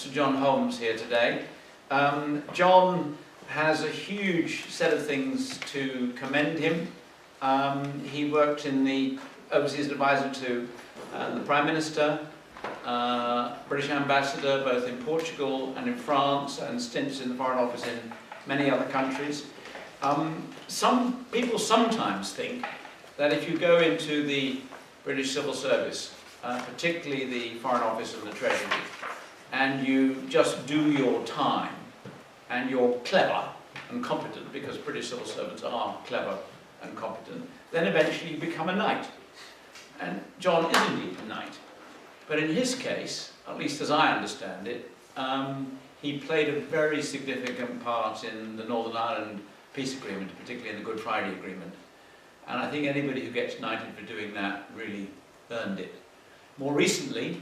Sir John Holmes here today. John has a huge set of things to commend him. He worked in the overseas advisor to the Prime Minister, British Ambassador both in Portugal and in France, and stints in the Foreign Office in many other countries. Some people sometimes think that if you go into the British Civil Service, particularly the Foreign Office and the Treasury, and you just do your time, and you're clever and competent, because British civil servants are clever and competent, then eventually you become a knight. And John is indeed a knight. But in his case, at least as I understand it, he played a very significant part in the Northern Ireland peace agreement, particularly in the Good Friday Agreement. And I think anybody who gets knighted for doing that really earned it. More recently,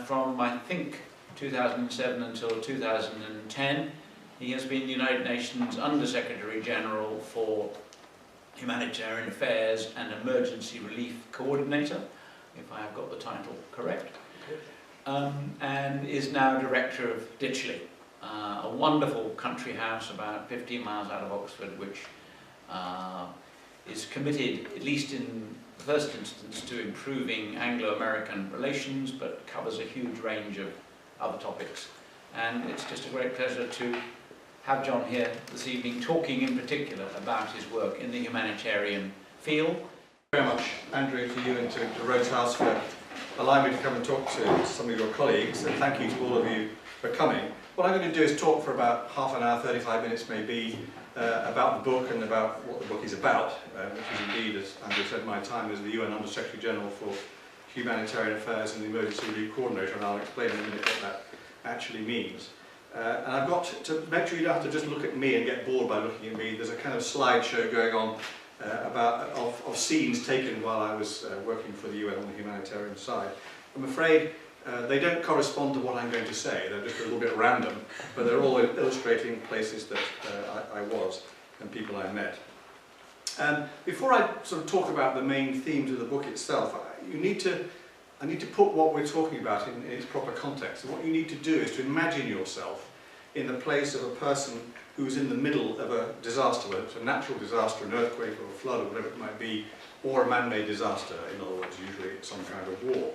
from I think 2007 until 2010, he has been the United Nations Under-Secretary General for Humanitarian Affairs and Emergency Relief Coordinator, if I have got the title correct, and is now Director of Ditchley, a wonderful country house about 15 miles out of Oxford, which is committed, at least in the first instance, to improving Anglo-American relations, but covers a huge range of other topics. And it's just a great pleasure to have John here this evening, talking in particular about his work in the humanitarian field. Very much, Andrew, to you and to Rhodes House for allowing me to come and talk to some of your colleagues, and thank you to all of you for coming. What I'm going to do is talk for about half an hour, 35 minutes maybe, about the book and about what the book is about, which is indeed, as Andrew said, my time as the UN Under-Secretary General for Humanitarian Affairs and the Emergency Relief Coordinator, and I'll explain in a minute what that actually means. And I've got to make sure you don't have to just look at me and get bored by looking at me. There's a kind of slideshow going on of scenes taken while I was working for the UN on the humanitarian side. I'm afraid they don't correspond to what I'm going to say. They're just a little bit random, but they're all illustrating places that I was and people I met. Before I sort of talk about the main themes of the book itself, I need to put what we're talking about in its proper context. And what you need to do is to imagine yourself in the place of a person who's in the middle of a disaster, whether it's a natural disaster, an earthquake or a flood or whatever it might be, or a man-made disaster, in other words, usually it's some kind of war.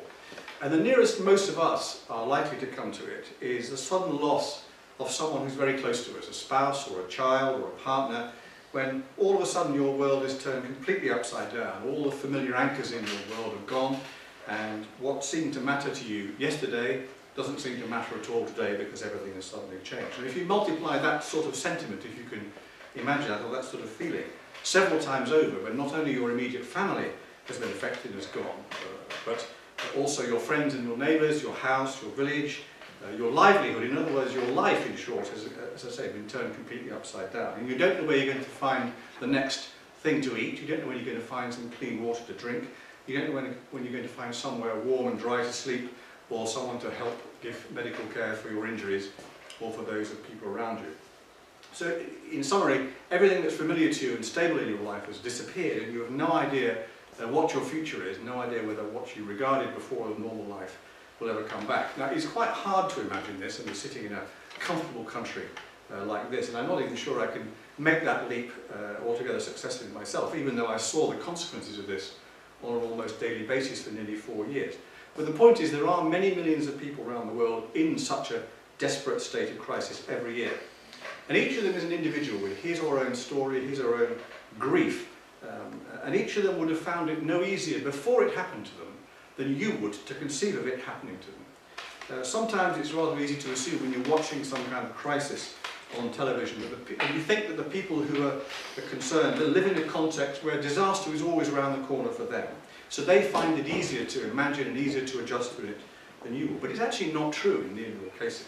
And the nearest most of us are likely to come to it is the sudden loss of someone who's very close to us, a spouse or a child or a partner, when all of a sudden your world is turned completely upside down. All the familiar anchors in your world are gone, and what seemed to matter to you yesterday doesn't seem to matter at all today because everything has suddenly changed. And if you multiply that sort of sentiment, if you can imagine that, or that sort of feeling, several times over, when not only your immediate family has been affected and is gone, but also your friends and your neighbours, your house, your village, your livelihood, in other words, your life, in short, has, as I say, been turned completely upside down. And you don't know where you're going to find the next thing to eat, you don't know when you're going to find some clean water to drink, you don't know when you're going to find somewhere warm and dry to sleep, or someone to help give medical care for your injuries, or for those of people around you. So, in summary, everything that's familiar to you and stable in your life has disappeared, and you have no idea what your future is, no idea whether what you regarded before as normal life will ever come back. Now, it's quite hard to imagine this, and we're sitting in a comfortable country like this, and I'm not even sure I can make that leap altogether successfully myself, even though I saw the consequences of this on an almost daily basis for nearly 4 years. But the point is, there are many millions of people around the world in such a desperate state of crisis every year. And each of them is an individual with his or her own story, his or her own grief. And each of them would have found it no easier before it happened to them than you would to conceive of it happening to them. Sometimes it's rather easy to assume when you're watching some kind of crisis on television, and you think that the people who are concerned, they live in a context where disaster is always around the corner for them. So they find it easier to imagine and easier to adjust to it than you will. But it's actually not true in nearly all cases.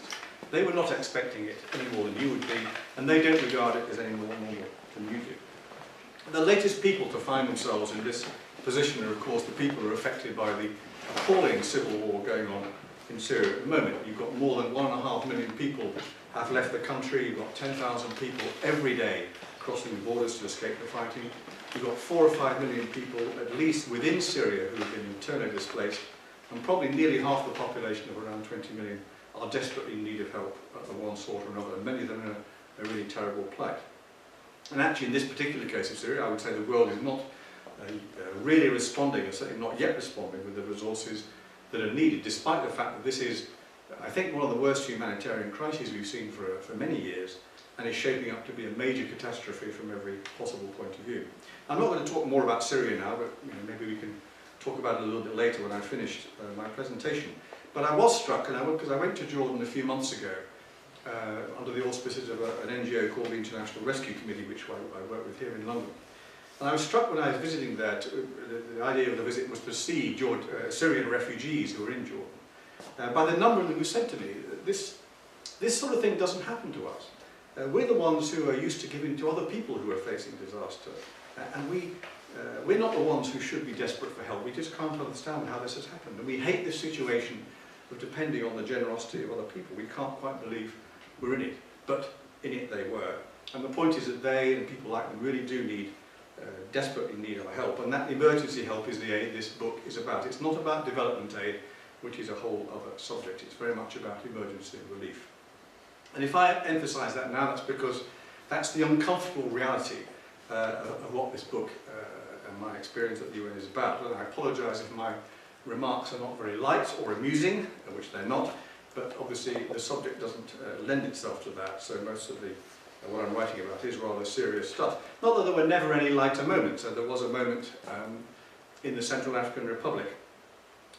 They were not expecting it any more than you would be, and they don't regard it as any more normal than you do. The latest people to find themselves in this position are, of course, the people who are affected by the appalling civil war going on in Syria at the moment. You've got more than 1.5 million people have left the country. You've got 10,000 people every day crossing the borders to escape the fighting. You've got 4 or 5 million people, at least within Syria, who have been internally displaced, and probably nearly half the population of around 20 million are desperately in need of help of one sort or another, and many of them are in a really terrible plight. And actually in this particular case of Syria, I would say the world is not really responding, and certainly not yet responding with the resources that are needed, despite the fact that this is, I think, one of the worst humanitarian crises we've seen for many years, and is shaping up to be a major catastrophe from every possible point of view. I'm not going to talk more about Syria now, but maybe we can talk about it a little bit later when I've finished my presentation. But I was struck, because I went to Jordan a few months ago, under the auspices of an NGO called the International Rescue Committee, which I work with here in London. And I was struck when I was visiting there, the idea of the visit was to see Syrian refugees who were in Jordan. By the number who said to me, this sort of thing doesn't happen to us. We're the ones who are used to giving to other people who are facing disaster. And we're not the ones who should be desperate for help. We just can't understand how this has happened. And we hate this situation of depending on the generosity of other people. We can't quite believe we're in it. But in it they were. And the point is that they and people like them really do need, desperately need our help. And that emergency help is the aid this book is about. It's not about development aid, which is a whole other subject. It's very much about emergency relief. And if I emphasise that now, that's because that's the uncomfortable reality of what this book and my experience at the UN is about. And I apologise if my remarks are not very light or amusing, which they're not, but obviously the subject doesn't lend itself to that, so most of what I'm writing about is rather serious stuff. Not that there were never any lighter moments. There was a moment in the Central African Republic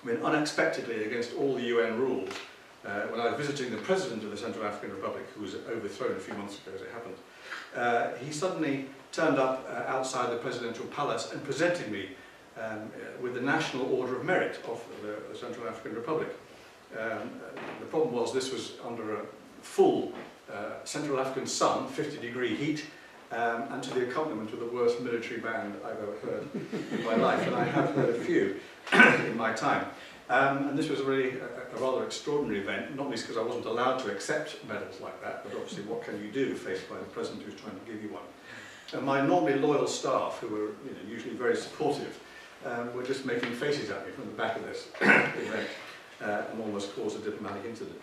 when unexpectedly, against all the UN rules, when I was visiting the President of the Central African Republic, who was overthrown a few months ago as it happened, he suddenly turned up outside the presidential palace and presented me with the National Order of Merit of the Central African Republic. The problem was this was under a full Central African sun, 50-degree heat, and to the accompaniment of the worst military band I've ever heard in my life, and I have heard a few in my time. And this was really a rather extraordinary event, not least because I wasn't allowed to accept medals like that, but obviously what can you do faced by the president who's trying to give you one. And my normally loyal staff, who were usually very supportive, were just making faces at me from the back of this event and almost caused a diplomatic incident.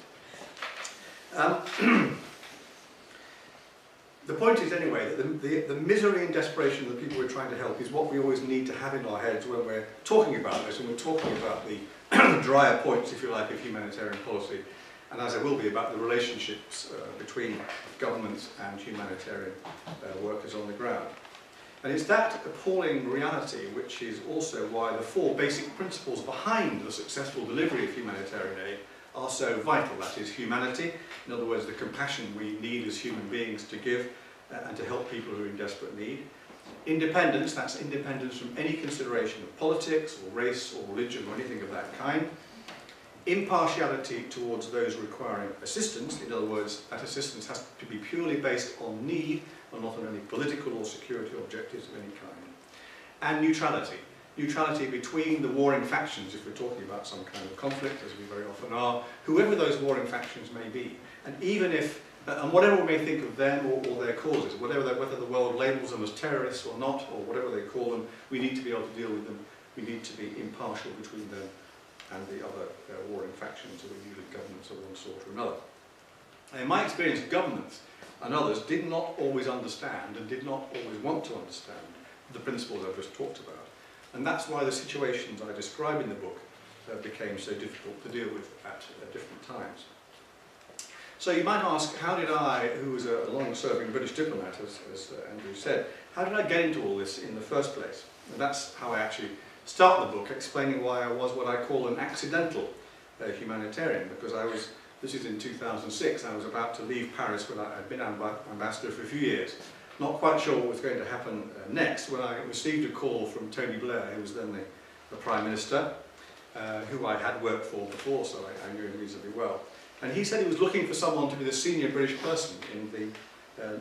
The point is anyway that the misery and desperation of the people we're trying to help is what we always need to have in our heads when we're talking about this, and we're talking about the drier points, if you like, of humanitarian policy, and as I will be, about the relationships between governments and humanitarian workers on the ground. And it's that appalling reality which is also why the four basic principles behind the successful delivery of humanitarian aid are so vital. That is humanity, in other words the compassion we need as human beings to give and to help people who are in desperate need. Independence, that's independence from any consideration of politics or race or religion or anything of that kind. Impartiality towards those requiring assistance, in other words that assistance has to be purely based on need and not on any political or security objectives of any kind. And neutrality. Neutrality between the warring factions, if we're talking about some kind of conflict, as we very often are, whoever those warring factions may be. And even if, and whatever we may think of them or their causes, whether the world labels them as terrorists or not, or whatever they call them, we need to be able to deal with them. We need to be impartial between them and the other warring factions, who are usually governments of one sort or another. And in my experience, governments and others did not always understand and did not always want to understand the principles I've just talked about. And that's why the situations I describe in the book became so difficult to deal with at different times. So you might ask, how did I, who was a long-serving British diplomat, as Andrew said, how did I get into all this in the first place? And that's how I actually start the book, explaining why I was what I call an accidental humanitarian, because this is in 2006, I was about to leave Paris when I'd been ambassador for a few years. Not quite sure what was going to happen next, when I received a call from Tony Blair, who was then the Prime Minister, who I had worked for before, so I knew him reasonably well. And he said he was looking for someone to be the senior British person in the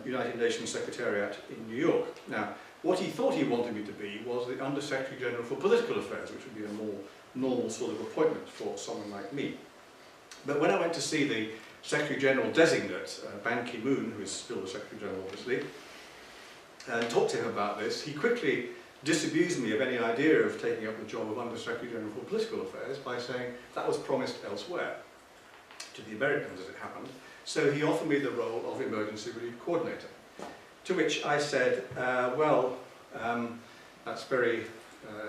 United Nations Secretariat in New York. Now, what he thought he wanted me to be was the Under Secretary General for Political Affairs, which would be a more normal sort of appointment for someone like me. But when I went to see the Secretary General designate, Ban Ki-moon, who is still the Secretary General obviously, and talked to him about this, he quickly disabused me of any idea of taking up the job of Under Secretary General for Political Affairs by saying that was promised elsewhere. to the Americans as it happened, so he offered me the role of emergency relief coordinator. To which I said, that's very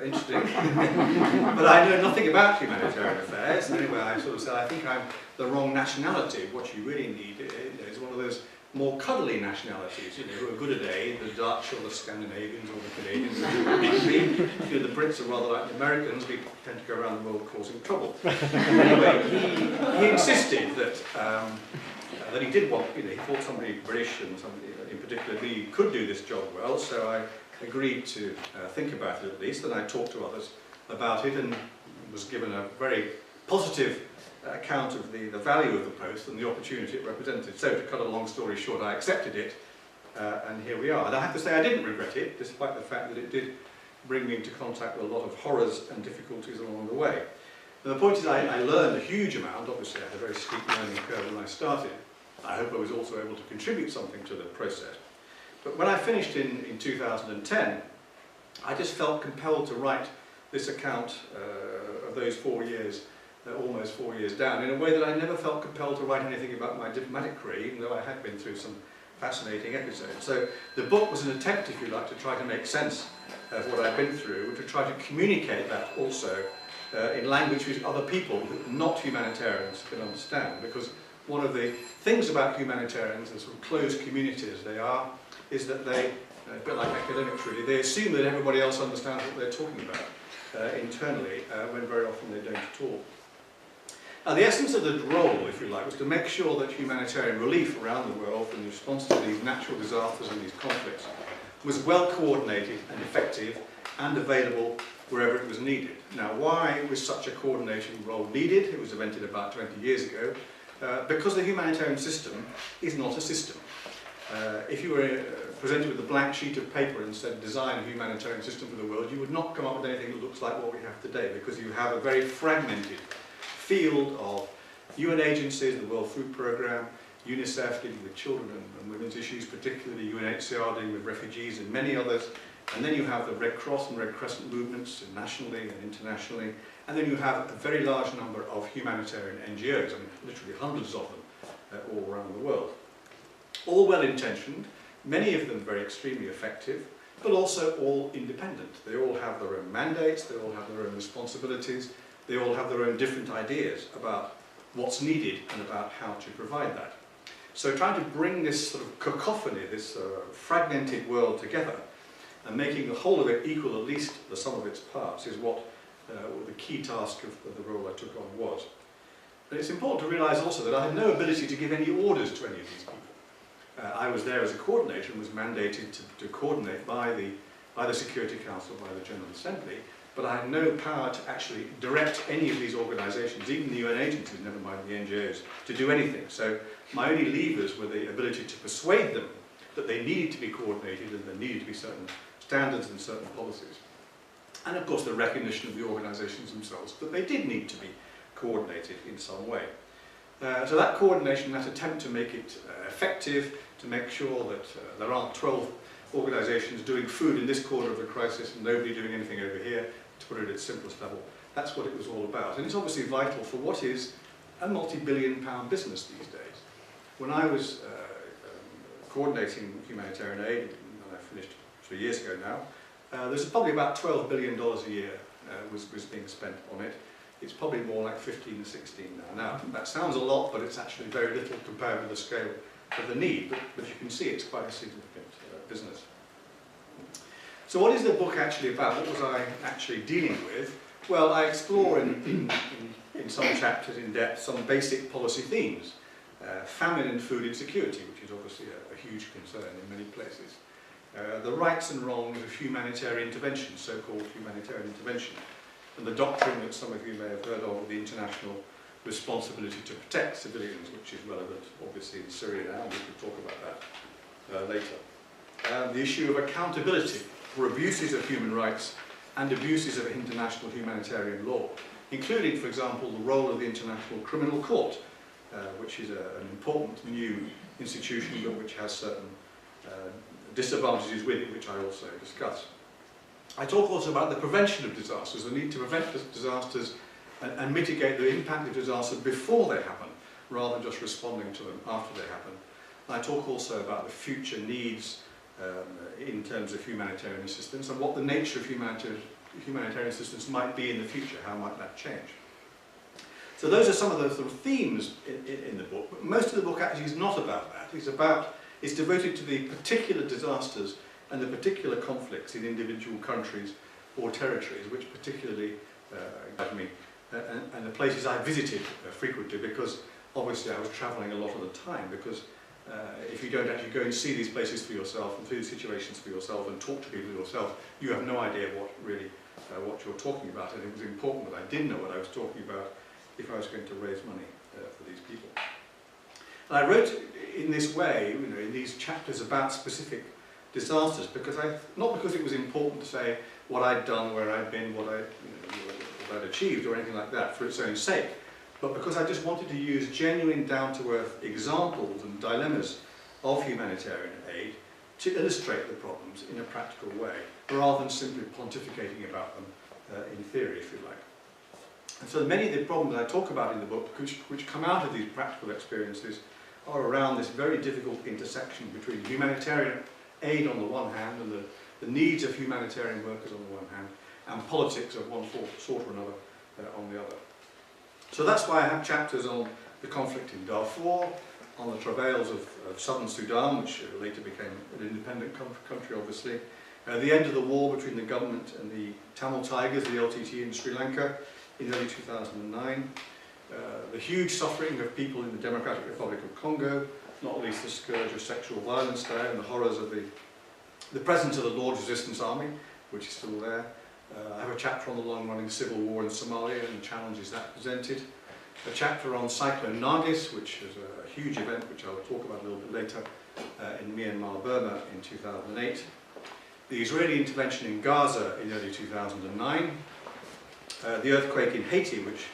interesting, but I know nothing about humanitarian affairs. And anyway, I sort of said, I think I'm the wrong nationality. What you really need is one of those more cuddly nationalities, who are good at aid, the Dutch or the Scandinavians or the Canadians. The Brits are rather like the Americans, we tend to go around the world causing trouble. Anyway, he insisted that he did want, he thought somebody British and somebody in particular Lee could do this job well, so I agreed to think about it at least, and I talked to others about it and was given a very positive account of the value of the post and the opportunity it represented. So to cut a long story short, I accepted it, and here we are. And I have to say I didn't regret it, despite the fact that it did bring me into contact with a lot of horrors and difficulties along the way. And the point is I learned a huge amount. Obviously I had a very steep learning curve when I started. I hope I was also able to contribute something to the process. But when I finished in 2010, I just felt compelled to write this account of those 4 years, almost 4 years down, in a way that I never felt compelled to write anything about my diplomatic career, even though I had been through some fascinating episodes. So the book was an attempt, if you like, to try to make sense of what I'd been through, and to try to communicate that also in language which other people, not humanitarians, can understand. Because one of the things about humanitarians, the sort of closed communities they are, is that they, a bit like academics really, they assume that everybody else understands what they're talking about internally, when very often they don't at all. Now the essence of the role, if you like, was to make sure that humanitarian relief around the world in response to these natural disasters and these conflicts was well coordinated and effective and available wherever it was needed. Now why was such a coordination role needed? It was invented about 20 years ago. Because the humanitarian system is not a system. If you were presented with a blank sheet of paper and said design a humanitarian system for the world, you would not come up with anything that looks like what we have today, because you have a very fragmented field of UN agencies, the World Food Programme, UNICEF dealing with children and women's issues, particularly UNHCR dealing with refugees and many others, and then you have the Red Cross and Red Crescent movements nationally and internationally, and then you have a very large number of humanitarian NGOs, I mean literally hundreds of them all around the world. All well-intentioned, many of them very extremely effective, but also all independent. They all have their own mandates, they all have their own responsibilities, they all have their own different ideas about what's needed and about how to provide that. So trying to bring this sort of cacophony, this fragmented world together, and making the whole of it equal at least the sum of its parts is what the key task of the role I took on was. But it's important to realise also that I had no ability to give any orders to any of these people. I was there as a coordinator and was mandated to coordinate by the Security Council, by the General Assembly, but I had no power to actually direct any of these organisations, even the UN agencies, never mind the NGOs, to do anything. So my only levers were the ability to persuade them that they needed to be coordinated and there needed to be certain standards and certain policies. And of course the recognition of the organisations themselves that they did need to be coordinated in some way. So that coordination, that attempt to make it effective, to make sure that there aren't 12 organisations doing food in this corner of the crisis and nobody doing anything over here, to put it at its simplest level, that's what it was all about. And it's obviously vital for what is a multi-billion-pound business these days. When I was coordinating humanitarian aid, and I finished 3 years ago now, there's probably about $12 billion a year was being spent on it. It's probably more like 15 or 16 now. Now, that sounds a lot, but it's actually very little compared with the scale of the need. But you can see it's quite a significant business. So what is the book actually about? What was I actually dealing with? Well, I explore in some chapters in depth some basic policy themes. Famine and food insecurity, which is obviously a huge concern in many places. The rights and wrongs of humanitarian intervention, so-called humanitarian intervention, and the doctrine that some of you may have heard of, the international responsibility to protect civilians, which is relevant obviously in Syria now, and we can talk about that later. The issue of accountability for abuses of human rights and abuses of international humanitarian law, including, for example, the role of the International Criminal Court, which is an important new institution but which has certain disadvantages with it, which I also discuss. I talk also about the prevention of disasters, the need to prevent disasters and mitigate the impact of disasters before they happen, rather than just responding to them after they happen. And I talk also about the future needs in terms of humanitarian assistance and what the nature of humanitarian assistance might be in the future, how might that change. So those are some of the sort of themes in the book, but most of the book actually is not about that. It's devoted to the particular disasters and the particular conflicts in individual countries or territories, which particularly guide me, and the places I visited frequently, because obviously I was travelling a lot of the time, because if you don't actually go and see these places for yourself and see the situations for yourself and talk to people yourself, you have no idea what you're talking about, and it was important that I did know what I was talking about if I was going to raise money for these people. And I wrote in this way, in these chapters about specific disasters, because not because it was important to say what I'd done, where I'd been, what I'd achieved or anything like that for its own sake, but because I just wanted to use genuine down-to-earth examples and dilemmas of humanitarian aid to illustrate the problems in a practical way, rather than simply pontificating about them in theory, if you like. And so many of the problems I talk about in the book, which come out of these practical experiences, are around this very difficult intersection between humanitarian aid on the one hand and the needs of humanitarian workers on the one hand, and politics of one sort or another on the other. So that's why I have chapters on the conflict in Darfur, on the travails of southern Sudan, which later became an independent country, obviously, the end of the war between the government and the Tamil Tigers, the LTT in Sri Lanka, in early 2009, the huge suffering of people in the Democratic Republic of Congo, not least the scourge of sexual violence there, and the horrors of the presence of the Lord's Resistance Army, which is still there. I have a chapter on the long-running civil war in Somalia and the challenges that presented. A chapter on Cyclone Nargis, which is a huge event, which I'll talk about a little bit later, in Myanmar, Burma in 2008. The Israeli intervention in Gaza in early 2009. The earthquake in Haiti, which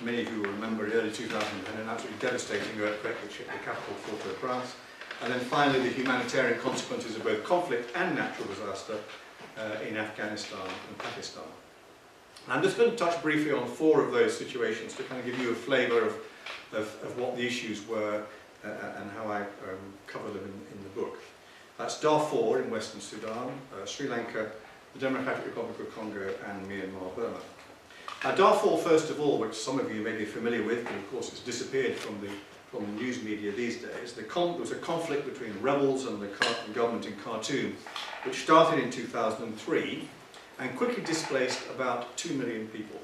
many of you will remember in early 2010, an absolutely devastating earthquake which hit the capital, Port-au-Prince. And then finally the humanitarian consequences of both conflict and natural disaster in Afghanistan and Pakistan. I'm just going to touch briefly on 4 of those situations to kind of give you a flavour of what the issues were and how I cover them in the book. That's Darfur in Western Sudan, Sri Lanka, the Democratic Republic of Congo, and Myanmar, Burma. Now Darfur, first of all, which some of you may be familiar with, but of course it's disappeared from the news media these days, there was a conflict between rebels and the government in Khartoum, which started in 2003 and quickly displaced about 2 million people.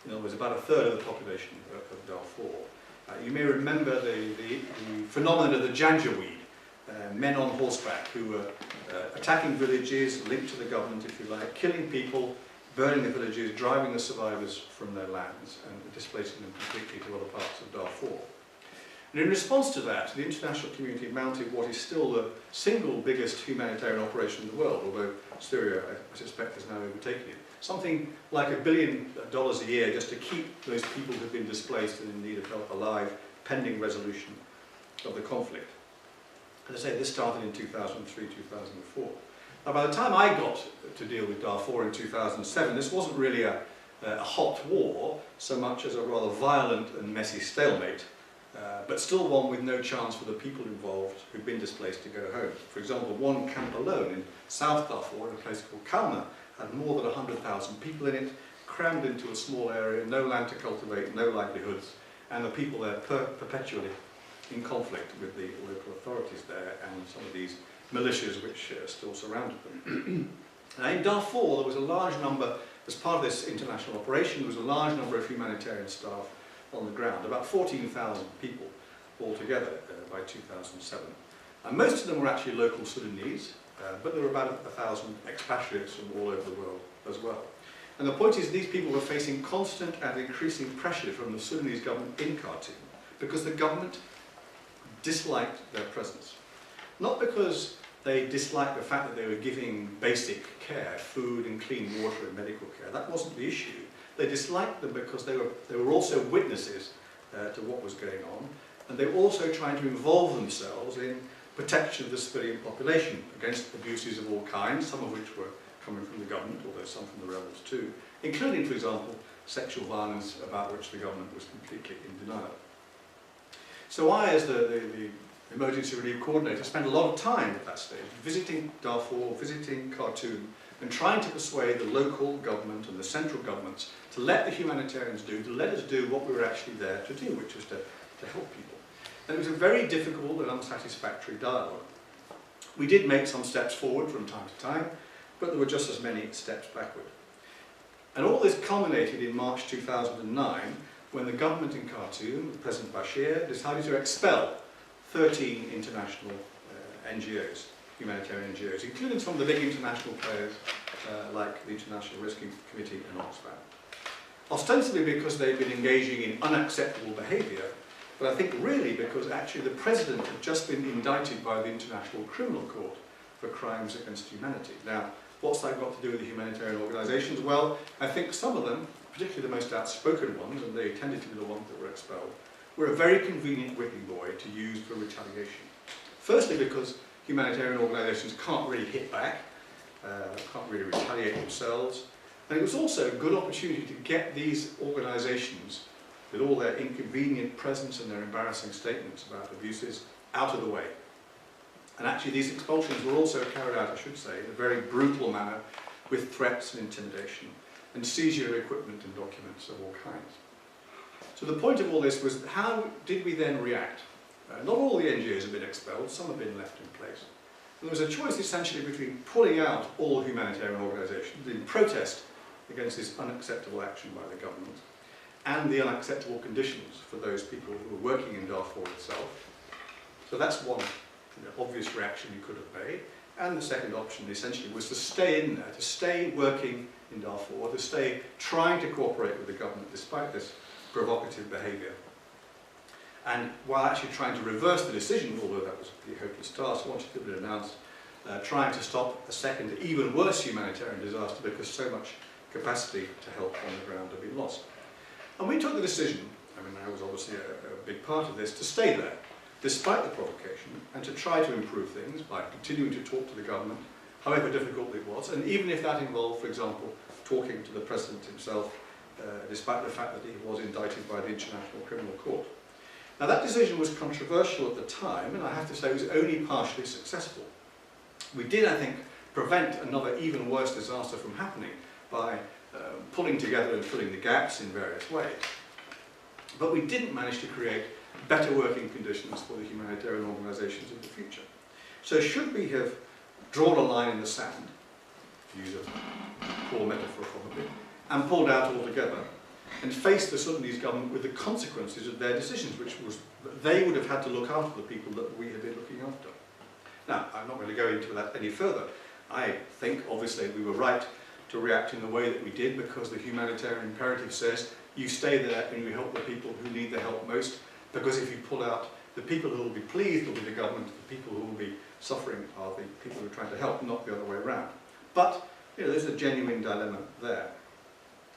In other words, about a third of the population of Darfur. You may remember the phenomenon of the Janjaweed, men on horseback who were attacking villages linked to the government, if you like, killing people, burning the villages, driving the survivors from their lands and displacing them completely to other parts of Darfur. And in response to that, the international community mounted what is still the single biggest humanitarian operation in the world, although Syria, I suspect, has now overtaken it. Something like $1 billion a year just to keep those people who have been displaced and in need of help alive, pending resolution of the conflict. As I say, this started in 2003, 2004. Now, by the time I got to deal with Darfur in 2007, this wasn't really a hot war, so much as a rather violent and messy stalemate, but still one with no chance for the people involved who'd been displaced to go home. For example, one camp alone in South Darfur, in a place called Kalna, had more than 100,000 people in it, crammed into a small area, no land to cultivate, no livelihoods, and the people there perpetually in conflict with the local authorities there and some of these militias which still surrounded them. Now in Darfur there was a large number, as part of this international operation, there was a large number of humanitarian staff on the ground, about 14,000 people altogether by 2007. And most of them were actually local Sudanese, but there were about 1,000 expatriates from all over the world as well. And the point is these people were facing constant and increasing pressure from the Sudanese government in Khartoum because the government disliked their presence. Not because they disliked the fact that they were giving basic care, food and clean water and medical care. That wasn't the issue. They disliked them because they were also witnesses to what was going on, and they were also trying to involve themselves in protection of the civilian population against abuses of all kinds, some of which were coming from the government, although some from the rebels too, including, for example, sexual violence about which the government was completely in denial. So I, as the emergency relief coordinator, spent a lot of time at that stage visiting Darfur, visiting Khartoum, and trying to persuade the local government and the central governments to let the humanitarians do, to let us do what we were actually there to do, which was to help people. And it was a very difficult and unsatisfactory dialogue. We did make some steps forward from time to time, but there were just as many steps backward. And all this culminated in March 2009, when the government in Khartoum, President Bashir, decided to expel 13 international NGOs, humanitarian NGOs, including some of the big international players like the International Rescue Committee and Oxfam. Ostensibly because they've been engaging in unacceptable behaviour, but I think really because actually the President had just been indicted by the International Criminal Court for crimes against humanity. Now, what's that got to do with the humanitarian organisations? Well, I think some of them, particularly the most outspoken ones, and they tended to be the ones that were expelled, were a very convenient whipping boy to use for retaliation. Firstly, because humanitarian organisations can't really hit back, can't really retaliate themselves, and it was also a good opportunity to get these organisations, with all their inconvenient presence and their embarrassing statements about abuses, out of the way. And actually these expulsions were also carried out, I should say, in a very brutal manner, with threats and intimidation, and seizure of equipment and documents of all kinds. So the point of all this was, how did we then react? Not all the NGOs have been expelled, some have been left in place. And there was a choice essentially between pulling out all humanitarian organisations in protest against this unacceptable action by the government, and the unacceptable conditions for those people who were working in Darfur itself. So that's one obvious reaction you could have made. And the second option essentially was to stay in there, to stay working in Darfur, to stay trying to cooperate with the government despite this provocative behaviour. And while actually trying to reverse the decision, although that was a hopeless task, once it had been announced, trying to stop a second, even worse humanitarian disaster because so much capacity to help on the ground had been lost. And we took the decision, I mean I was obviously a big part of this, to stay there, despite the provocation, and to try to improve things by continuing to talk to the government, however difficult it was, and even if that involved, for example, talking to the President himself, despite the fact that he was indicted by the International Criminal Court. Now that decision was controversial at the time, and I have to say it was only partially successful. We did, I think, prevent another even worse disaster from happening by pulling together and filling the gaps in various ways. But we didn't manage to create better working conditions for the humanitarian organisations in the future. So should we have drawn a line in the sand, to use a poor metaphor probably, and pulled out altogether, and faced the Sudanese government with the consequences of their decisions, which was that they would have had to look after the people that we had been looking after. Now, I'm not going to go into that any further. I think, obviously, we were right to react in the way that we did because the humanitarian imperative says you stay there and you help the people who need the help most, because if you pull out, the people who will be pleased will be the government, the people who will be suffering are the people who are trying to help, not the other way around. But there's a genuine dilemma there.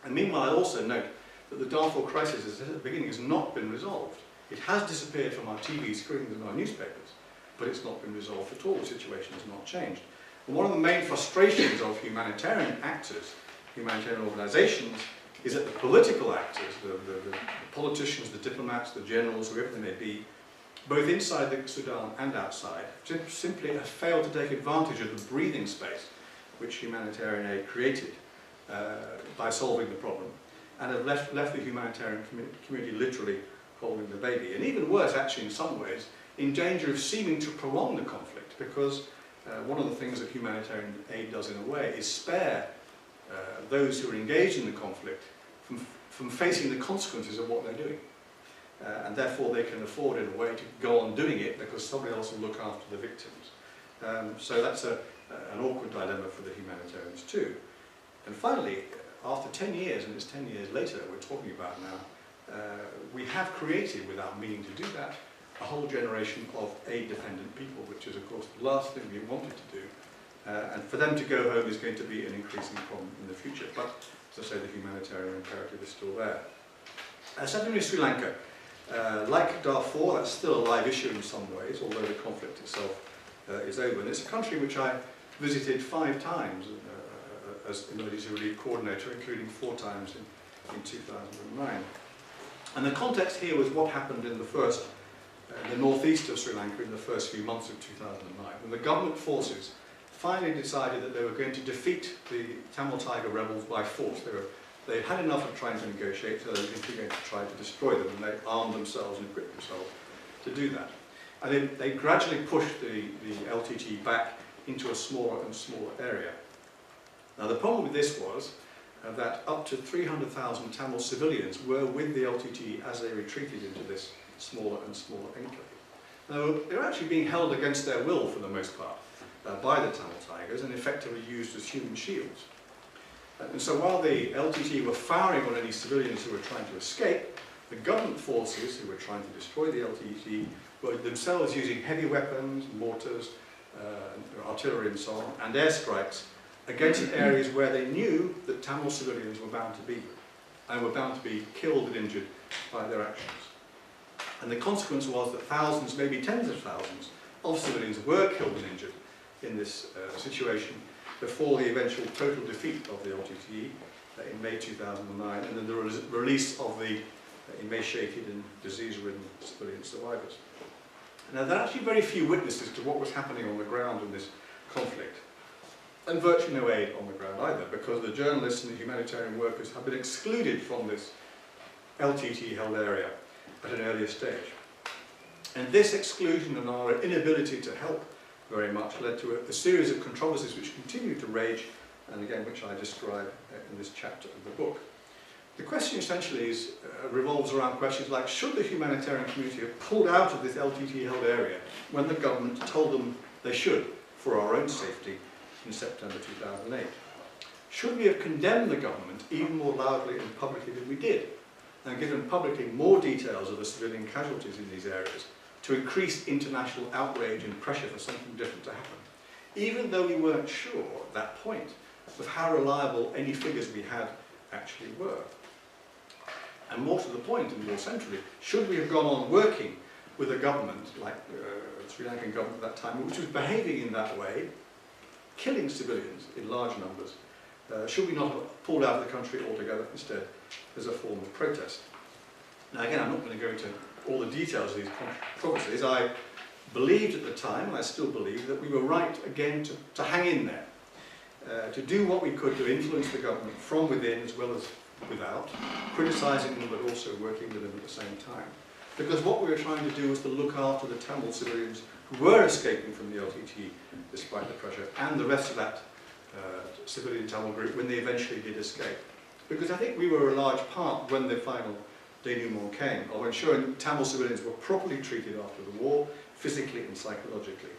And meanwhile, I also note that the Darfur crisis, as I said at the beginning, has not been resolved. It has disappeared from our TV screens and our newspapers, but it's not been resolved at all. The situation has not changed. And one of the main frustrations of humanitarian actors, humanitarian organisations, is that the political actors, the politicians, the diplomats, the generals, whoever they may be, both inside the Sudan and outside, simply have failed to take advantage of the breathing space which humanitarian aid created by solving the problem, and have left the humanitarian community literally holding the baby. And even worse, actually, in some ways, in danger of seeming to prolong the conflict, because one of the things that humanitarian aid does in a way is spare those who are engaged in the conflict from facing the consequences of what they're doing. And therefore they can afford, in a way, to go on doing it because somebody else will look after the victims. So that's an awkward dilemma for the humanitarians too. And finally, after 10 years, and it's 10 years later we're talking about now, we have created, without meaning to do that, a whole generation of aid-dependent people, which is, of course, the last thing we wanted to do. And for them to go home is going to be an increasing problem in the future. But, as I say, the humanitarian imperative is still there. Secondly, Sri Lanka. Like Darfur, that's still a live issue in some ways, although the conflict itself is over. And it's a country which I visited 5 times as emergency relief coordinator, including 4 times in 2009. And the context here was what happened in the first in the northeast of Sri Lanka in the first few months of 2009, when the government forces finally decided that they were going to defeat the Tamil Tiger rebels by force. They had enough of trying to negotiate, so they were going to try to destroy them, and they armed themselves and equipped themselves to do that. And they gradually pushed the LTT back into a smaller and smaller area. Now the problem with this was that up to 300,000 Tamil civilians were with the LTT as they retreated into this smaller and smaller enclave. Now they were actually being held against their will for the most part by the Tamil Tigers and effectively used as human shields. And so while the LTT were firing on any civilians who were trying to escape, the government forces who were trying to destroy the LTT were themselves using heavy weapons, mortars, artillery and so on, and airstrikes against areas where they knew that Tamil civilians were bound to be, and were bound to be killed and injured by their actions. And the consequence was that thousands, maybe tens of thousands, of civilians were killed and injured in this situation before the eventual total defeat of the LTT in May 2009, and then the release of the emaciated and disease-ridden civilian survivors. Now, there are actually very few witnesses to what was happening on the ground in this conflict, and virtually no aid on the ground either, because the journalists and the humanitarian workers have been excluded from this LTT-held area at an earlier stage. And this exclusion and our inability to help very much led to a series of controversies which continue to rage, and again which I describe in this chapter of the book. The question essentially revolves around questions like, should the humanitarian community have pulled out of this LTT-held area when the government told them they should, for our own safety, in September 2008? Should we have condemned the government even more loudly and publicly than we did, and given publicly more details of the civilian casualties in these areas to increase international outrage and pressure for something different to happen, even though we weren't sure at that point of how reliable any figures we had actually were? And more to the point, and more centrally, should we have gone on working with a government, like the Sri Lankan government at that time, which was behaving in that way, killing civilians in large numbers? Should we not have pulled out of the country altogether instead as a form of protest? Now again, I'm not going to go into all the details of these controversies. I believed at the time, and I still believe, that we were right again to hang in there, to do what we could to influence the government from within as well as without, criticising them but also working with them at the same time. Because what we were trying to do was to look after the Tamil civilians who were escaping from the LTT despite the pressure, and the rest of that civilian Tamil group when they eventually did escape. Because I think we were a large part, when the final denouement came, of ensuring Tamil civilians were properly treated after the war, physically and psychologically,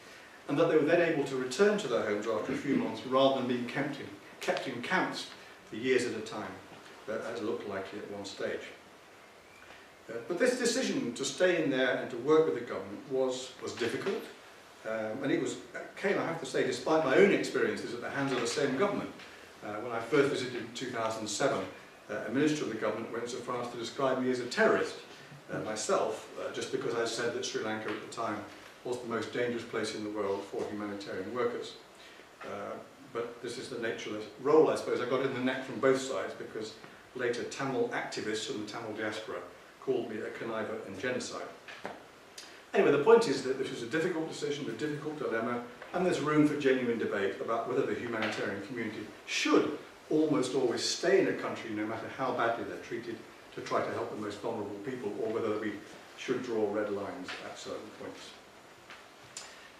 and that they were then able to return to their homes after a few months rather than being kept in camps for years at a time, as looked likely at one stage. But this decision to stay in there and to work with the government was difficult, and it came, I have to say, despite my own experiences at the hands of the same government. When I first visited in 2007, a minister of the government went so far as to describe me as a terrorist myself, just because I said that Sri Lanka at the time was the most dangerous place in the world for humanitarian workers. But this is the nature of the role, I suppose. I got in the neck from both sides, because later Tamil activists from the Tamil diaspora called me a conniver and genocide. Anyway, the point is that this was a difficult decision, a difficult dilemma, and there's room for genuine debate about whether the humanitarian community should almost always stay in a country, no matter how badly they're treated, to try to help the most vulnerable people, or whether we should draw red lines at certain points.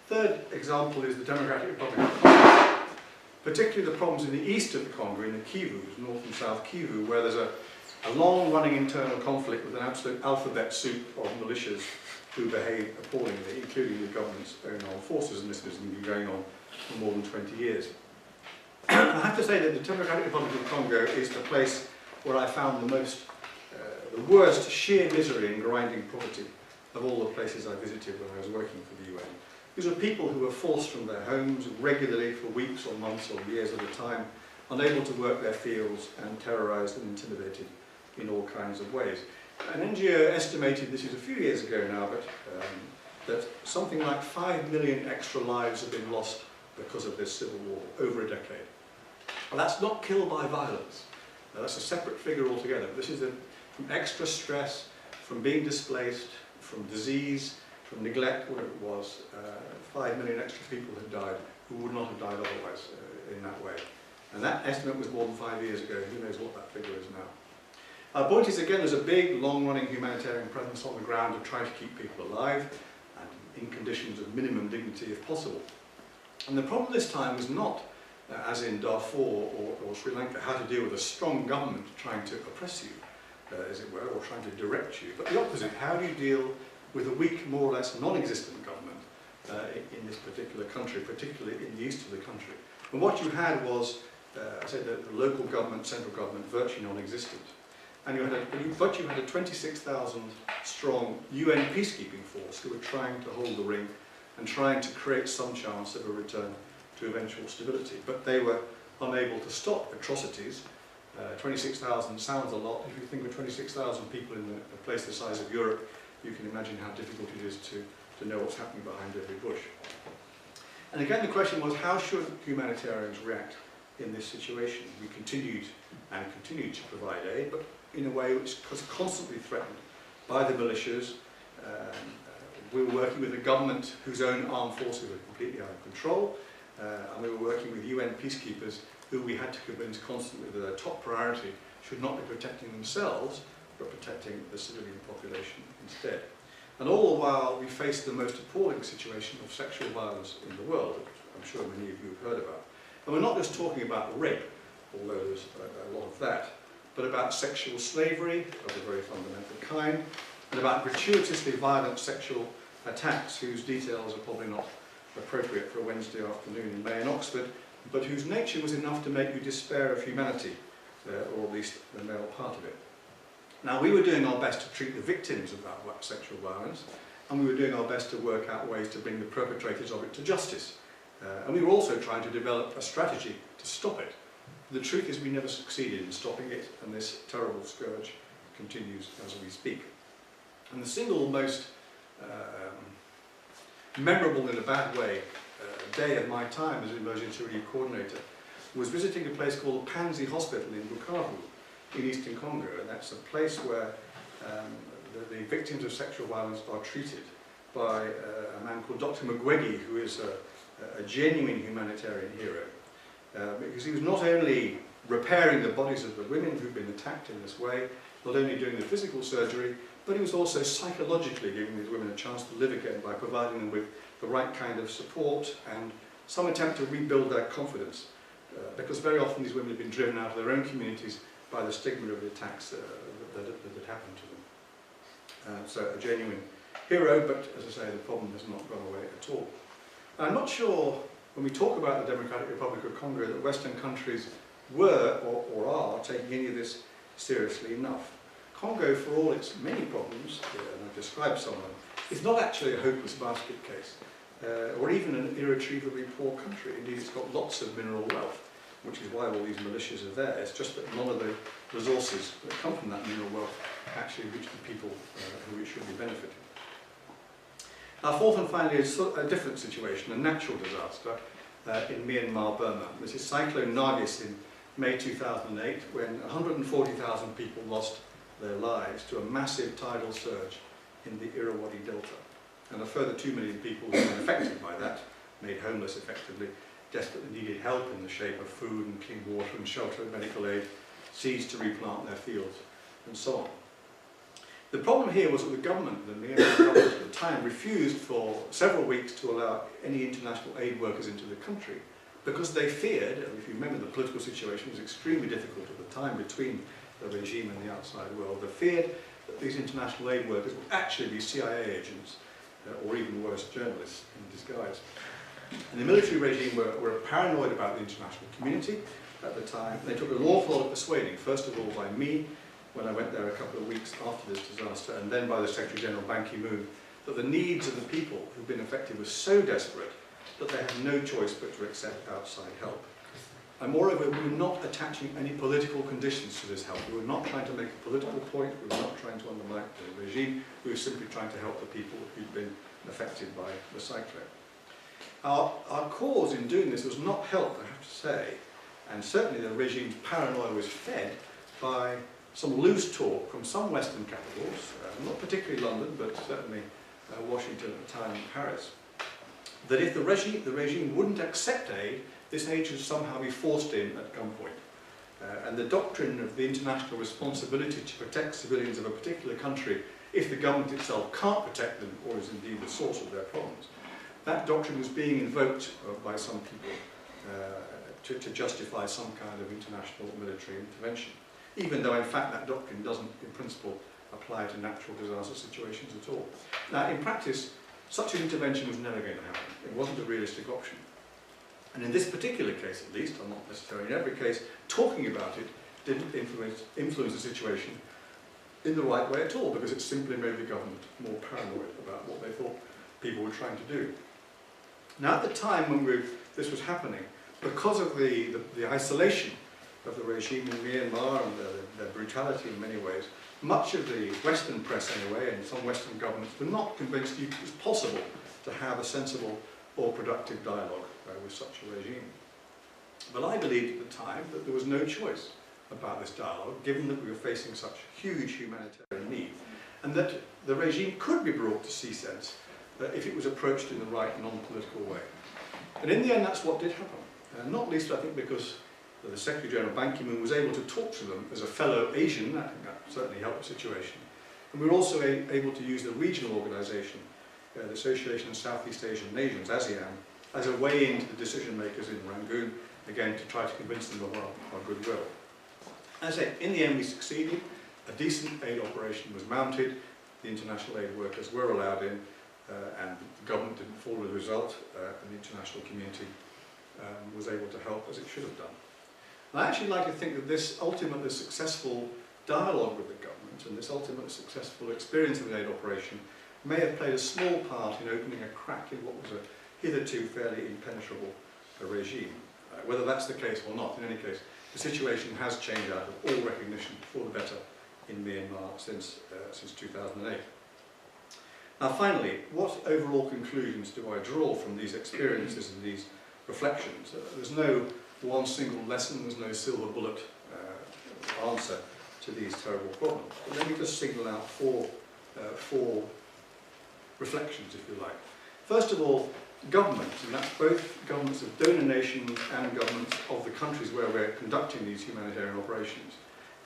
Third example is the Democratic Republic of Congo, particularly the problems in the east of the Congo, in the Kivus, North and South Kivu, where there's a long-running internal conflict with an absolute alphabet soup of militias who behave appallingly, including the government's own armed forces, and this has been going on for more than 20 years. I have to say that the Democratic Republic of Congo is the place where I found the worst sheer misery and grinding poverty of all the places I visited when I was working for the UN. These were people who were forced from their homes regularly for weeks or months or years at a time, unable to work their fields, and terrorised and intimidated in all kinds of ways. An NGO estimated, this is a few years ago now, but that something like 5 million extra lives have been lost because of this civil war over a decade. Well, that's not killed by violence. That's a separate figure altogether. This is from extra stress, from being displaced, from disease, from neglect, whatever it was, 5 million extra people had died who would not have died otherwise in that way. And that estimate was more than 5 years ago. Who knows what that figure is now? Our point is, again, there's a big, long-running humanitarian presence on the ground to try to keep people alive and in conditions of minimum dignity if possible. And the problem this time was not, as in Darfur or Sri Lanka, how to deal with a strong government trying to oppress you, as it were, or trying to direct you, but the opposite. How do you deal with a weak, more or less non-existent government in this particular country, particularly in the east of the country? And what you had was, I said that the local government, central government, virtually non-existent. And you had a 26,000 strong UN peacekeeping force who were trying to hold the ring and trying to create some chance of a return to eventual stability. But they were unable to stop atrocities. 26,000 sounds a lot. If you think of 26,000 people in a place the size of Europe, you can imagine how difficult it is to know what's happening behind every bush. And again, the question was, how should humanitarians react in this situation? We continued to provide aid, but in a way which was constantly threatened by the militias. We were working with a government whose own armed forces were completely out of control, and we were working with UN peacekeepers who we had to convince constantly that their top priority should not be protecting themselves, but protecting the civilian population instead. And all the while, we faced the most appalling situation of sexual violence in the world, which I'm sure many of you have heard about. And we're not just talking about rape, although there's a lot of that, but about sexual slavery of a very fundamental kind, and about gratuitously violent sexual attacks whose details are probably not appropriate for a Wednesday afternoon in May in Oxford, but whose nature was enough to make you despair of humanity, or at least the male part of it. Now, we were doing our best to treat the victims of that sexual violence, and we were doing our best to work out ways to bring the perpetrators of it to justice. And we were also trying to develop a strategy to stop it. The truth is we never succeeded in stopping it, and this terrible scourge continues as we speak. And the single most memorable in a bad way day of my time as emergency relief coordinator was visiting a place called the Panzi Hospital in Bukavu in eastern Congo, and that's a place where the victims of sexual violence are treated by a man called Dr. Mugwegi, who is a genuine humanitarian hero, because he was not only repairing the bodies of the women who'd been attacked in this way, not only doing the physical surgery, but he was also psychologically giving these women a chance to live again by providing them with the right kind of support and some attempt to rebuild their confidence, because very often these women have been driven out of their own communities by the stigma of the attacks that had happened to them. So a genuine hero, but as I say, the problem has not gone away at all. I'm not sure, when we talk about the Democratic Republic of Congo, that Western countries were or are taking any of this seriously enough. Congo, for all its many problems, and I've described some of them, is not actually a hopeless basket case, or even an irretrievably poor country. Indeed, it's got lots of mineral wealth, which is why all these militias are there. It's just that none of the resources that come from that mineral wealth actually reach the people who it should be benefiting. Our fourth and finally is a different situation, a natural disaster in Myanmar, Burma. This is Cyclone Nargis in May 2008, when 140,000 people lost their lives to a massive tidal surge in the Irrawaddy Delta. And a further 2 million people who were affected by that, made homeless effectively, desperately needed help in the shape of food and clean water and shelter and medical aid, seeds to replant their fields, and so on. The problem here was that the government, the Myanmar government at the time, refused for several weeks to allow any international aid workers into the country, because they feared, and if you remember the political situation was extremely difficult at the time between the regime and the outside world, they feared that these international aid workers would actually be CIA agents, or even worse, journalists in disguise. And the military regime were paranoid about the international community at the time. They took an awful lot of persuading, first of all by me, when I went there a couple of weeks after this disaster, and then by the Secretary General Ban Ki-moon, that the needs of the people who'd been affected were so desperate that they had no choice but to accept outside help. And moreover, we were not attaching any political conditions to this help. We were not trying to make a political point, we were not trying to undermine the regime, we were simply trying to help the people who'd been affected by the cyclone. Our cause in doing this was not helped, I have to say, and certainly the regime's paranoia was fed by some loose talk from some Western capitals, not particularly London, but certainly Washington at the time, Paris, that if the regime wouldn't accept aid, this aid should somehow be forced in at gunpoint. And the doctrine of the international responsibility to protect civilians of a particular country if the government itself can't protect them, or is indeed the source of their problems, that doctrine was being invoked by some people to justify some kind of international military intervention, even though in fact that doctrine doesn't in principle apply to natural disaster situations at all. Now in practice, such an intervention was never going to happen. It wasn't a realistic option. And in this particular case at least, I'm not necessarily in every case, talking about it didn't influence the situation in the right way at all, because it simply made the government more paranoid about what they thought people were trying to do. Now at the time when this was happening, because of the isolation of the regime in Myanmar and their brutality in many ways, much of the Western press anyway, and some Western governments, were not convinced it was possible to have a sensible or productive dialogue with such a regime. But I believed at the time that there was no choice about this dialogue, given that we were facing such huge humanitarian need, and that the regime could be brought to see sense if it was approached in the right non-political way. And in the end that's what did happen, not least I think because the Secretary General Ban Ki-moon was able to talk to them as a fellow Asian. I think that certainly helped the situation. And we were also able to use the regional organisation, the Association of Southeast Asian Nations, ASEAN, as a way into the decision makers in Rangoon, again to try to convince them of our goodwill. As I say, in the end we succeeded. A decent aid operation was mounted, the international aid workers were allowed in, and the government didn't follow the result, and the international community was able to help as it should have done. And I actually like to think that this ultimately successful dialogue with the government and this ultimately successful experience of an aid operation may have played a small part in opening a crack in what was a hitherto fairly impenetrable regime. Whether that's the case or not, in any case, the situation has changed out of all recognition for the better in Myanmar since 2008. Now finally, what overall conclusions do I draw from these experiences and these reflections? There's no one single lesson, there's no silver bullet answer to these terrible problems. But let me just signal out four reflections, if you like. First of all, governments, and that's both governments of donor nations and governments of the countries where we're conducting these humanitarian operations,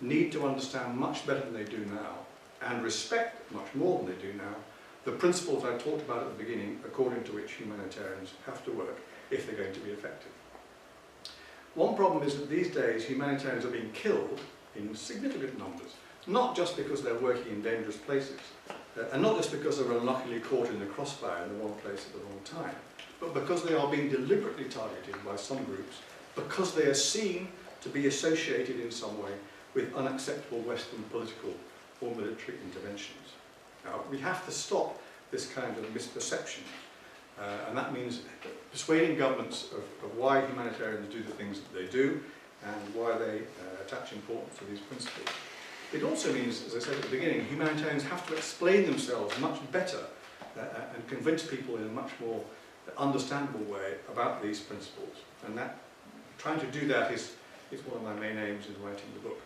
need to understand much better than they do now, and respect much more than they do now, the principles I talked about at the beginning, according to which humanitarians have to work if they're going to be effective. One problem is that these days humanitarians are being killed in significant numbers, not just because they're working in dangerous places, and not just because they're unluckily caught in the crossfire in the wrong place at the wrong time, but because they are being deliberately targeted by some groups, because they are seen to be associated in some way with unacceptable Western political or military interventions. Now, we have to stop this kind of misperception, and that means persuading governments of why humanitarians do the things that they do and why they attach importance to these principles. It also means, as I said at the beginning, humanitarians have to explain themselves much better and convince people in a much more understandable way about these principles. And that, trying to do that is one of my main aims in writing the book.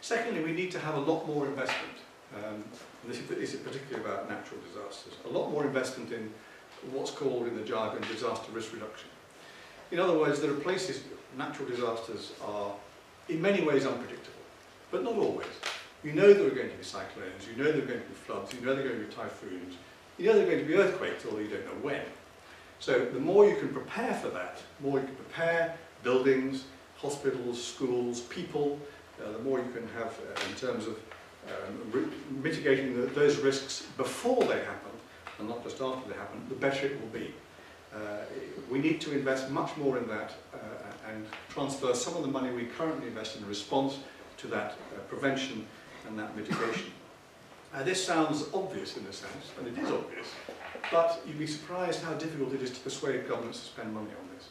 Secondly, we need to have a lot more investment. And this is particularly about natural disasters. A lot more investment in what's called in the jargon disaster risk reduction. In other words, there are places natural disasters are in many ways unpredictable, but not always. You know there are going to be cyclones, you know there are going to be floods, you know there are going to be typhoons, you know there are going to be earthquakes, although you don't know when. So the more you can prepare for that, the more you can prepare buildings, hospitals, schools, people, the more you can have in terms of mitigating those risks before they happen, and not just after they happen, the better it will be. We need to invest much more in that and transfer some of the money we currently invest in response to that prevention and that mitigation. This sounds obvious in a sense, and it is obvious, but you'd be surprised how difficult it is to persuade governments to spend money on this.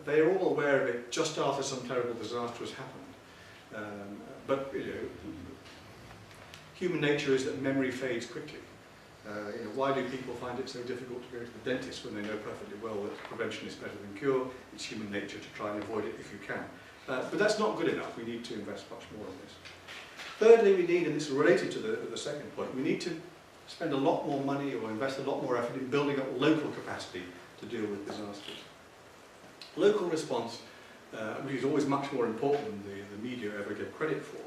They are all aware of it just after some terrible disaster has happened. But you know, human nature is that memory fades quickly. You know, why do people find it so difficult to go to the dentist when they know perfectly well that prevention is better than cure? It's human nature to try and avoid it if you can. But that's not good enough. We need to invest much more in this. Thirdly, we need, and this is related to the second point, we need to spend a lot more money or invest a lot more effort in building up local capacity to deal with disasters. Local response, which is always much more important than the media ever give credit for,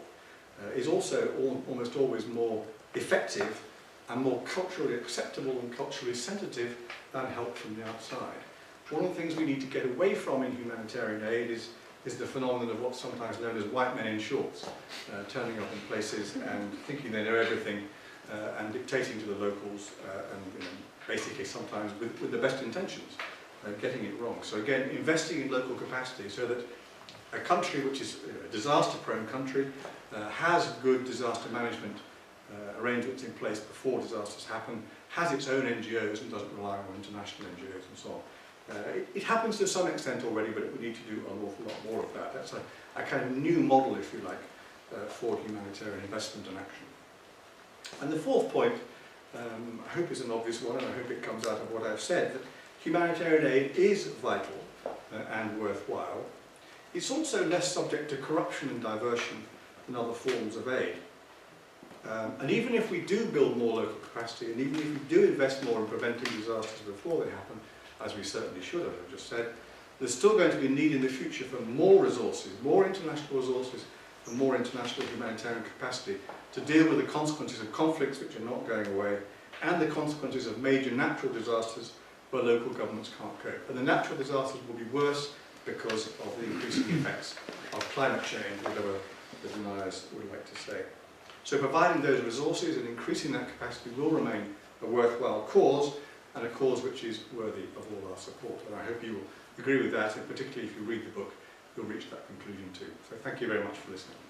is also almost always more effective and more culturally acceptable and culturally sensitive than help from the outside. One of the things we need to get away from in humanitarian aid is the phenomenon of what's sometimes known as white men in shorts, turning up in places and thinking they know everything and dictating to the locals and basically sometimes with the best intentions, getting it wrong. So again, investing in local capacity so that a country which is a disaster-prone country has good disaster management arrangements in place before disasters happen, has its own NGOs and doesn't rely on international NGOs and so on. It happens to some extent already, but we need to do an awful lot more of that. That's a kind of new model, if you like, for humanitarian investment and action. And the fourth point, I hope is an obvious one, and I hope it comes out of what I've said, that humanitarian aid is vital and worthwhile. It's also less subject to corruption and diversion than other forms of aid. And even if we do build more local capacity, and even if we do invest more in preventing disasters before they happen, as we certainly should have, I've just said, there's still going to be a need in the future for more resources, more international resources, and more international humanitarian capacity to deal with the consequences of conflicts which are not going away, and the consequences of major natural disasters where local governments can't cope. And the natural disasters will be worse because of the increasing effects of climate change, whatever the deniers would like to say. So providing those resources and increasing that capacity will remain a worthwhile cause, and a cause which is worthy of all our support. And I hope you will agree with that, and particularly if you read the book, you'll reach that conclusion too. So thank you very much for listening.